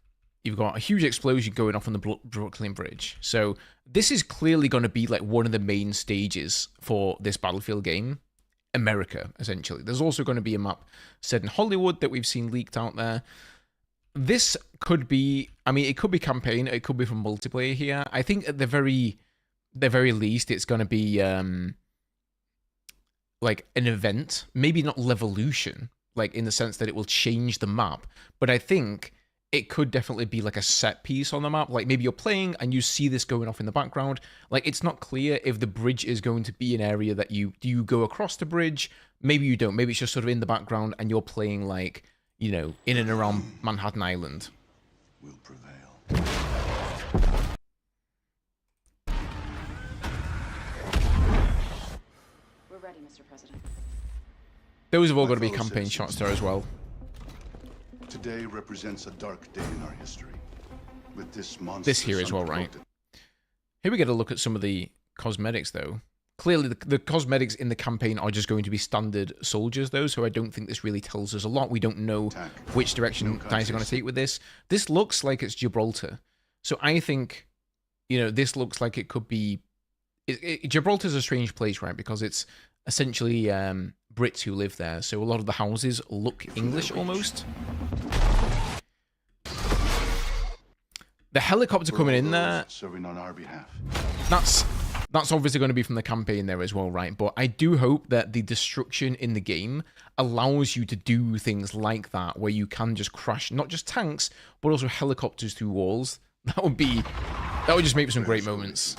you've got a huge explosion going off on the Brooklyn Bridge. So this is clearly going to be like one of the main stages for this Battlefield game. America, essentially. There's also going to be a map set in Hollywood that we've seen leaked out there. This could be, I mean, it could be campaign, it could be from multiplayer here. I think at the very least, it's going to be like an event. Maybe not Levolution, like in the sense that it will change the map, but I think it could definitely be like a set piece on the map. Like maybe you're playing and you see this going off in the background. Like it's not clear if the bridge is going to be an area that do you go across the bridge? Maybe you don't. Maybe it's just sort of in the background and you're playing like, you know, in and around Manhattan Island. Will prevail. We're ready, Mr. President. Those have all got to be campaign shots there as well. Today represents a dark day in our history. With this here as well, right? Here we get a look at some of the cosmetics, though. Clearly, the cosmetics in the campaign are just going to be standard soldiers, though, so I don't think this really tells us a lot. We don't know which direction DICE are going to take with this. This looks like it's Gibraltar. So I think, you know, this looks like it could be... Gibraltar's a strange place, right? Because it's essentially Brits who live there, so a lot of the houses look English almost. The helicopter coming in there, serving on our behalf. That's obviously going to be from the campaign there as well, right? But I do hope that the destruction in the game allows you to do things like that, where you can just crash not just tanks, but also helicopters through walls. That would just make for some great moments.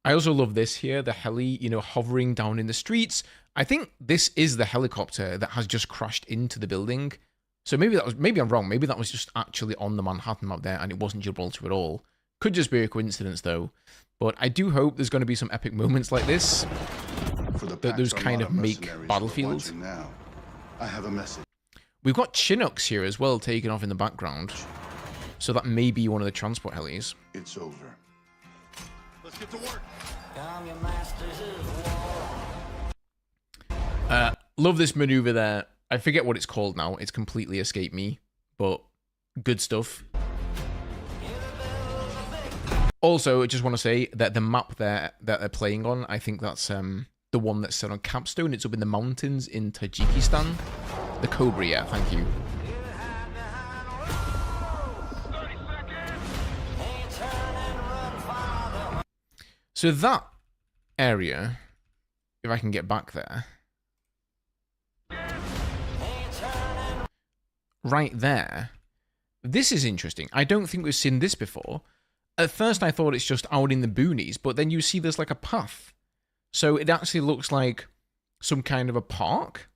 I also love this here, the heli, you know, hovering down in the streets. I think this is the helicopter that has just crashed into the building. So maybe I'm wrong. Maybe that was just actually on the Manhattan map there and it wasn't Gibraltar at all. Could just be a coincidence though. But I do hope there's going to be some epic moments like this. That those kind of make Battlefield. Now, I have a message. We've got Chinooks here as well taking off in the background. So that may be one of the transport helis. It's over. Let's get to work. Love this maneuver there. I forget what it's called now. It's completely escaped me. But good stuff. Also, I just want to say that the map there that they're playing on, I think that's the one that's set on Capstone. It's up in the mountains in Tajikistan. The Cobra, yeah, thank you. So that area, if I can get back there, right there, this is interesting. I don't think we've seen this before. At first I thought it's just out in the boonies, but then you see there's like a path. So it actually looks like some kind of a park.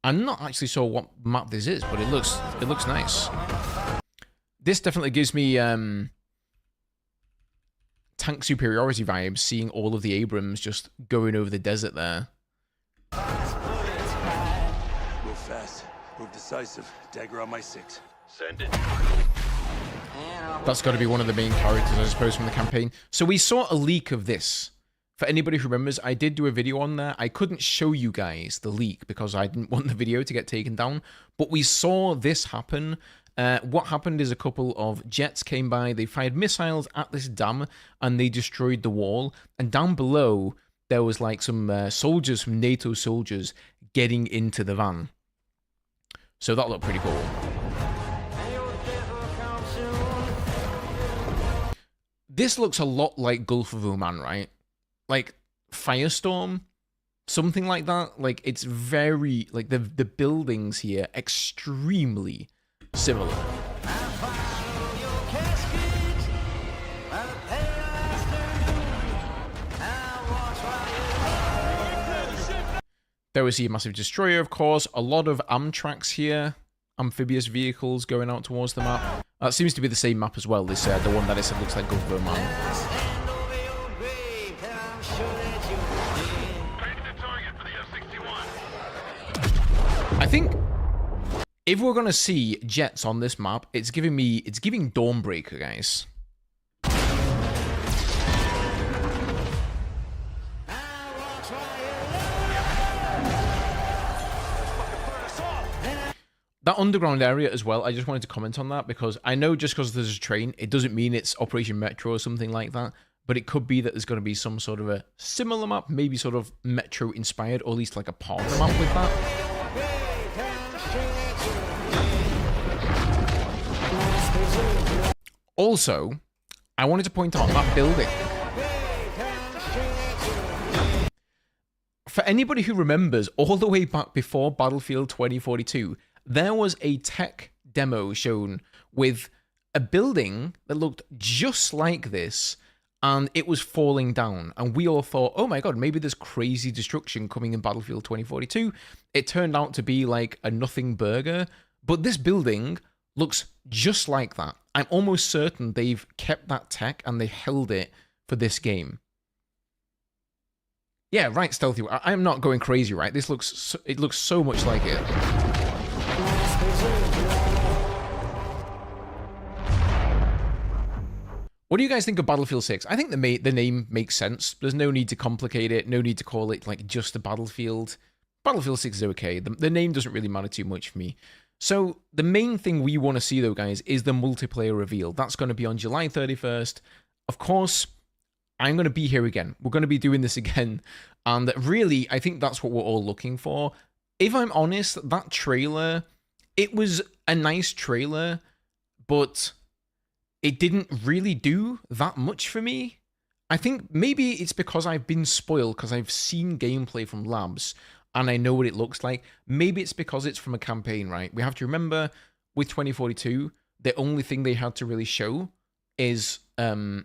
I'm not actually sure what map this is, but it looks nice. This definitely gives me tank superiority vibes, seeing all of the Abrams just going over the desert there. Move fast. Move decisive. Dagger on my 6. Send it. That's got to be one of the main characters, I suppose, from the campaign. So we saw a leak of this. For anybody who remembers, I did do a video on there. I couldn't show you guys the leak because I didn't want the video to get taken down. But we saw this happen. What happened is a couple of jets came by. They fired missiles at this dam and they destroyed the wall. And down below, there was like some soldiers, some NATO soldiers, getting into the van. So that looked pretty cool. This looks a lot like Gulf of Oman, right? Like Firestorm, something like that. Like it's very, like the buildings here, extremely similar. There we see a massive destroyer, of course. A lot of Amtraks here, amphibious vehicles going out towards the map. That seems to be the same map as well. This the one that I said looks like Gulf of Oman. I think if we're gonna see jets on this map, it's giving Dawnbreaker, guys. That underground area as well, I just wanted to comment on that because I know just because there's a train, it doesn't mean it's Operation Metro or something like that, but it could be that there's going to be some sort of a similar map, maybe sort of Metro inspired, or at least like a part of the map with that. Also, I wanted to point out that building. For anybody who remembers, all the way back before Battlefield 2042, there was a tech demo shown with a building that looked just like this, and it was falling down. And we all thought, oh my god, maybe there's crazy destruction coming in Battlefield 2042. It turned out to be like a nothing burger, but this building looks just like that. I'm almost certain they've kept that tech and they held it for this game. Yeah, right, Stealthy. I'm not going crazy, right? This looks, it looks so much like it. What do you guys think of Battlefield 6? I think the name makes sense. There's no need to complicate it. No need to call it like just a Battlefield. Battlefield 6 is okay. The name doesn't really matter too much for me. So the main thing we want to see, though, guys, is the multiplayer reveal. That's going to be on July 31st. Of course, I'm going to be here again. We're going to be doing this again. And really, I think that's what we're all looking for. If I'm honest, that trailer, it was a nice trailer, but it didn't really do that much for me. I think maybe it's because I've been spoiled because I've seen gameplay from labs and I know what it looks like. Maybe it's because it's from a campaign, right? We have to remember with 2042, the only thing they had to really show is, you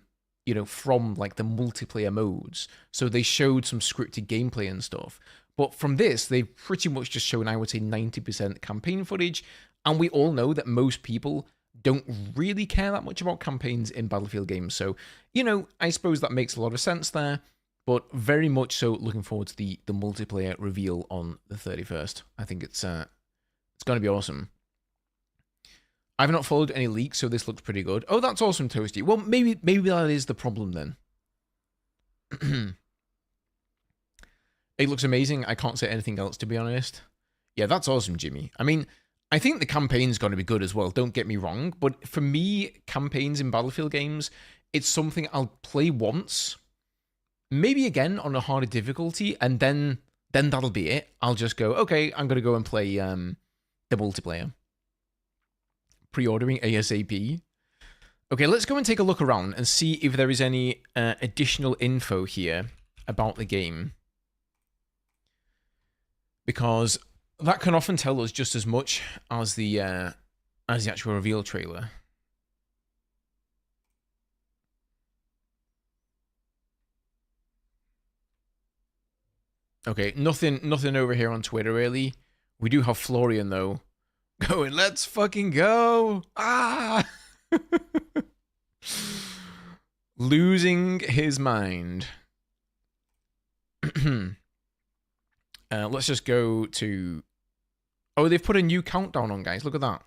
know, from like the multiplayer modes. So they showed some scripted gameplay and stuff. But from this, they've pretty much just shown, I would say, 90% campaign footage. And we all know that most people don't really care that much about campaigns in Battlefield games. So, you know, I suppose that makes a lot of sense there. But very much so looking forward to the multiplayer reveal on the 31st. I think it's going to be awesome. I've not followed any leaks, so this looks pretty good. Oh, that's awesome, Toasty. Well, maybe that is the problem then. It looks amazing. I can't say anything else, to be honest. Yeah, that's awesome, Jimmy. I mean, I think the campaign's going to be good as well, don't get me wrong. But for me, campaigns in Battlefield games, it's something I'll play once, maybe again on a harder difficulty, and then that'll be it. I'll just go, okay, I'm going to go and play the multiplayer. Pre-ordering ASAP. Okay, let's go and take a look around and see if there is any additional info here about the game. Because that can often tell us just as much as the actual reveal trailer. Okay, nothing over here on Twitter really. We do have Florian though, going, let's fucking go! Ah! Losing his mind. Let's just go to... Oh, they've put a new countdown on, guys. Look at that.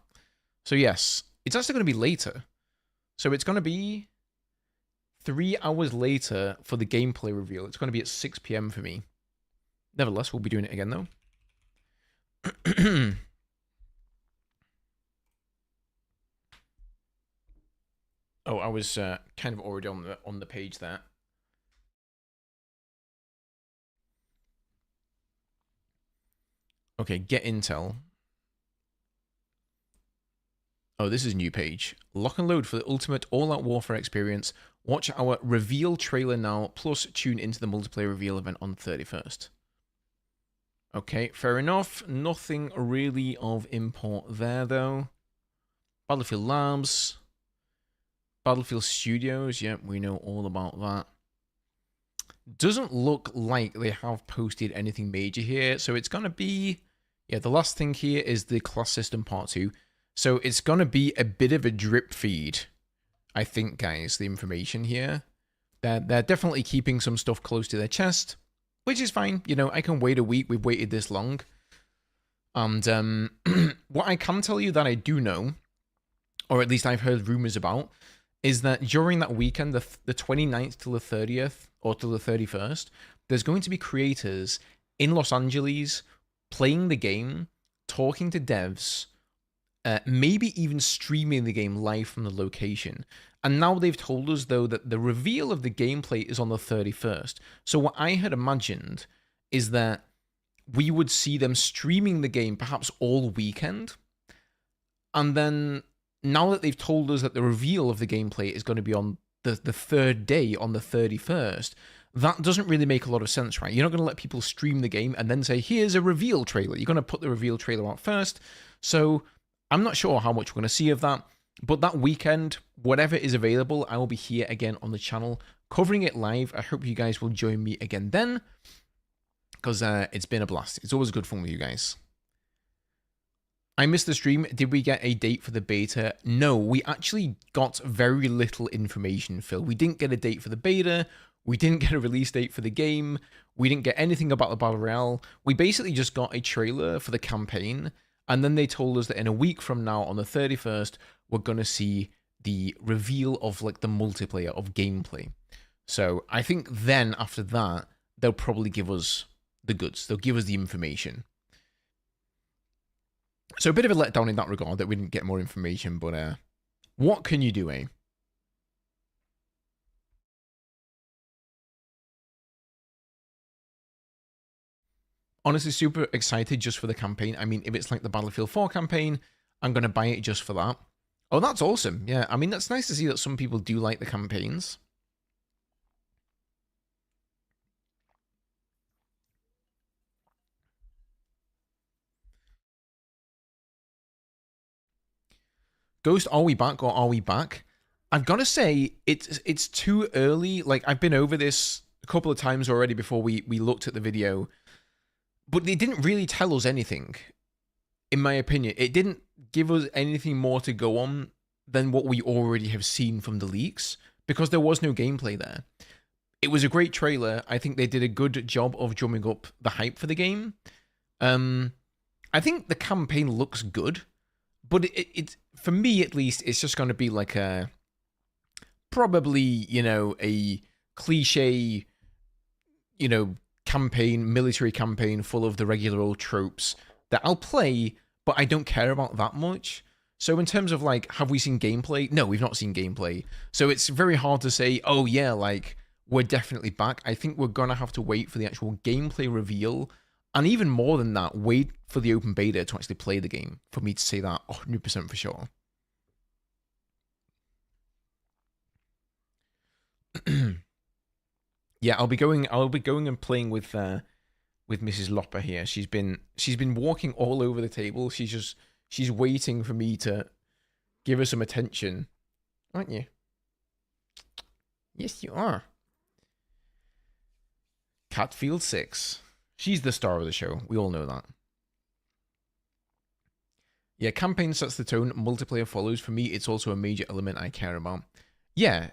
So, yes, it's actually going to be later. So, it's going to be 3 hours later for the gameplay reveal. It's going to be at 6 p.m. for me. Nevertheless, we'll be doing it again, though. Oh, I was kind of already on the page there. Okay, get intel. Oh, this is a new page. Lock and load for the ultimate all-out warfare experience. Watch our reveal trailer now, plus tune into the multiplayer reveal event on the 31st. Okay, fair enough. Nothing really of import there, though. Battlefield Labs. Battlefield Studios. Yep, we know all about that. Doesn't look like they have posted anything major here, so it's going to be... Yeah, the last thing here is the class system part 2. So it's going to be a bit of a drip feed, I think, guys, the information here. They're definitely keeping some stuff close to their chest, which is fine. You know, I can wait a week. We've waited this long. And what I can tell you that I do know, or at least I've heard rumors about, is that during that weekend, the 29th till the 30th, or till the 31st, there's going to be creators in Los Angeles playing the game, talking to devs, maybe even streaming the game live from the location. And now they've told us, though, that the reveal of the gameplay is on the 31st. So what I had imagined is that we would see them streaming the game perhaps all weekend. And then, now that they've told us that the reveal of the gameplay is going to be on the third day, on the 31st, that doesn't really make a lot of sense, right? You're not going to let people stream the game and then say, here's a reveal trailer. You're going to put the reveal trailer out first. So I'm not sure how much we're going to see of that. But that weekend, whatever is available, I will be here again on the channel, covering it live. I hope you guys will join me again then, because it's been a blast. It's always good fun with you guys. I missed the stream. Did we get a date for the beta? No, we actually got very little information, Phil. We didn't get a date for the beta. We didn't get a release date for the game. We didn't get anything about the Battle Royale. We basically just got a trailer for the campaign. And then they told us that in a week from now, on the 31st, we're going to see the reveal of like the multiplayer, of gameplay. So I think then after that, they'll probably give us the goods. They'll give us the information. So a bit of a letdown in that regard that we didn't get more information, but what can you do, eh? Honestly, super excited just for the campaign. I mean, if it's like the Battlefield 4 campaign, I'm going to buy it just for that. Oh, that's awesome. Yeah, I mean, that's nice to see that some people do like the campaigns. Ghost, are we back or are we back? I've got to say, it's too early. Like, I've been over this a couple of times already before we looked at the video. But they didn't really tell us anything, in my opinion. It didn't give us anything more to go on than what we already have seen from the leaks, because there was no gameplay there. It was a great trailer. I think they did a good job of drumming up the hype for the game. I think the campaign looks good, but it for me at least, it's just going to be like a, probably, you know, a cliche, you know, campaign, military campaign full of the regular old tropes that I'll play, but I don't care about that much. So in terms of like, have we seen gameplay? No, we've not seen gameplay. So it's very hard to say, oh yeah, like, we're definitely back. I think we're gonna have to wait for the actual gameplay reveal, and even more than that, wait for the open beta to actually play the game for me to say that 100% for sure. Yeah, I'll be going and playing with Mrs. Lopper here. She's been walking all over the table. She's waiting for me to give her some attention. Aren't you? Yes, you are. Catfield 6. She's the star of the show. We all know that. Yeah, campaign sets the tone. Multiplayer follows. For me, it's also a major element I care about. Yeah,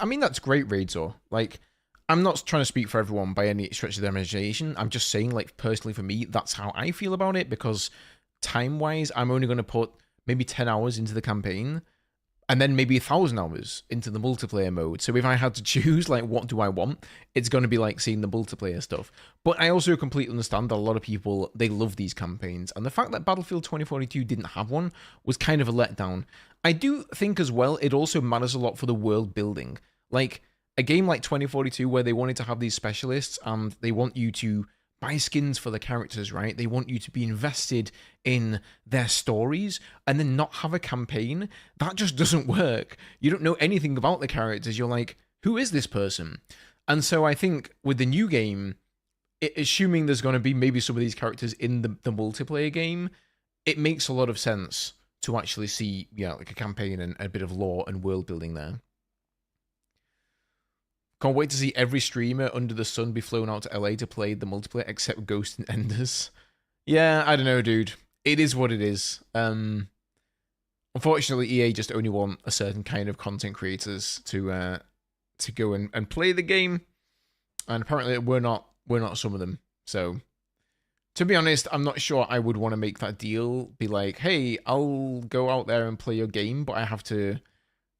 I mean, that's great, Razor. Like, I'm not trying to speak for everyone by any stretch of their imagination. I'm just saying, like, personally for me, that's how I feel about it, because time-wise, I'm only going to put maybe 10 hours into the campaign, and then maybe 1,000 hours into the multiplayer mode. So if I had to choose, like, what do I want, it's going to be like seeing the multiplayer stuff. But I also completely understand that a lot of people, they love these campaigns. And the fact that Battlefield 2042 didn't have one was kind of a letdown. I do think as well, it also matters a lot for the world building. Like, a game like 2042 where they wanted to have these specialists and they want you to buy skins for the characters, right? They want you to be invested in their stories and then not have a campaign. That just doesn't work. You don't know anything about the characters. You're like, who is this person? And so I think with the new game, assuming there's going to be maybe some of these characters in the multiplayer game, it makes a lot of sense to actually see, yeah, like a campaign and a bit of lore and world building there. Can't wait to see every streamer under the sun be flown out to LA to play the multiplayer except Ghost and Enders. Yeah, I don't know, dude. It is what it is. Unfortunately, EA just only want a certain kind of content creators to go and play the game, and apparently we're not some of them. So, to be honest, I'm not sure I would want to make that deal. Be like, hey, I'll go out there and play your game, but I have to,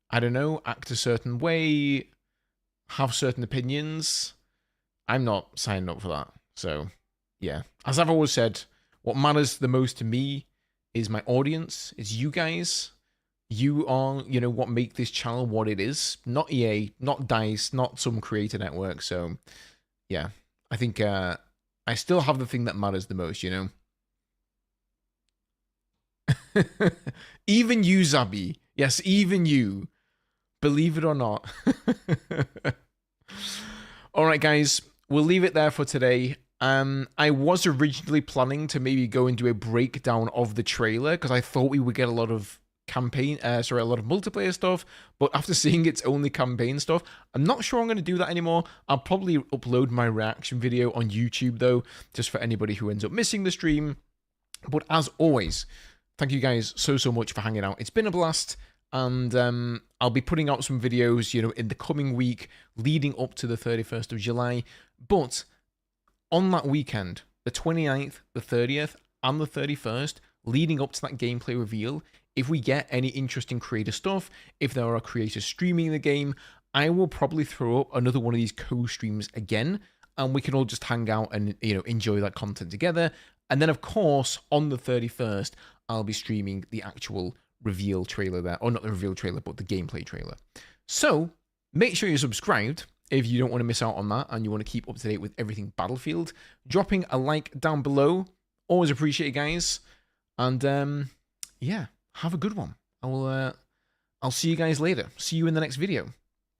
I don't know, act a certain way, have certain opinions. I'm not signing up for that. So, yeah. As I've always said, what matters the most to me is my audience. It's you guys. You are, you know, what make this channel what it is. Not EA, not DICE, not some creator network. So, yeah. I think I still have the thing that matters the most, you know? Even you, Zabi. Yes, even you. Believe it or not. All right, guys, we'll leave it there for today. I was originally planning to maybe go and do a breakdown of the trailer because I thought we would get a lot of a lot of multiplayer stuff. But after seeing it's only campaign stuff, I'm not sure I'm going to do that anymore. I'll probably upload my reaction video on YouTube though, just for anybody who ends up missing the stream. But as always, thank you guys so much for hanging out. It's been a blast. And I'll be putting out some videos, you know, in the coming week leading up to the 31st of July. But on that weekend, the 29th, the 30th, and the 31st, leading up to that gameplay reveal, if we get any interesting creator stuff, if there are creators streaming the game, I will probably throw up another one of these co-streams again, and we can all just hang out and, you know, enjoy that content together. And then, of course, on the 31st, I'll be streaming the actual reveal trailer there, or not the reveal trailer, but the gameplay trailer. So make sure you're subscribed if you don't want to miss out on that and you want to keep up to date with everything Battlefield. Dropping a like down below, always appreciate it, guys. And yeah, have a good one. I'll see you guys later. See you in the next video.